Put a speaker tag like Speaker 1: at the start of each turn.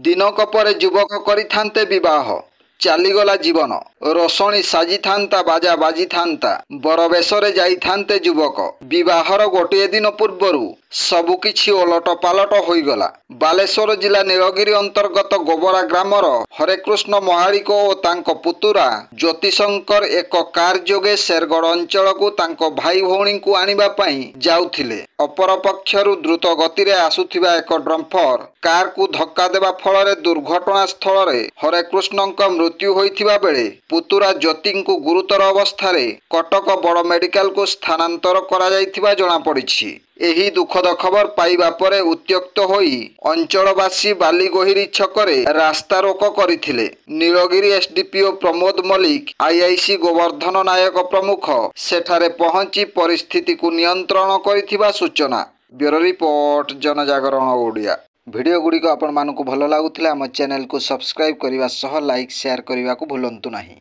Speaker 1: दिनक पर युवक करिथान्ते विवाह चालीगला जीवन रोशणी साजिथान्ता बाजा बाजिथान्ता बरबेशरे जाइथान्ते युवक विवाहर गोटे दिन पूर्वरु सबुकिछि ओलट पालट होइगला। बालेश्वर जिला नीलगिरी अंतर्गत गोबरा ग्रामर हरेकृष्ण महालिक और तांको पुतुरा ज्योतिशंकर एक कार जोगे शेरगढ़ अंचल को तांको भाई भौणी को आनिबा पई जाउथिले। अपर पक्षरु द्रुत गति रे आसुथिबा एक ड्रम्फर कार को धक्का देबा फल दुर्घटना स्थल रे हरेकृष्णक मृत्यु होइथिबा बेले पुतुरा ज्योति को गुरुतर अवस्था कटक बड़ मेडिकल को स्थानांतर करा जाइथिबा जणा पड़िछि। एही दुखद खबर पाइबा परे उत्त्यक्त होई अंचलवासी बालीगोहिरी छकरे रास्ता रोक करथिले। नीलगिरी एसडीपीओ प्रमोद मल्लिक आईआईसी गोवर्धन नायक प्रमुख सेठारे पहुंची परिस्थिति को नियंत्रण करिथिबा सूचना। ब्यूरो रिपोर्ट जनजागरण ओडिया। वीडियो गुड़िक आपण मानकु भल लागुथिला हम चैनल को सब्सक्राइब करने सह लाइक शेयर करने को भूलंतु नहीं।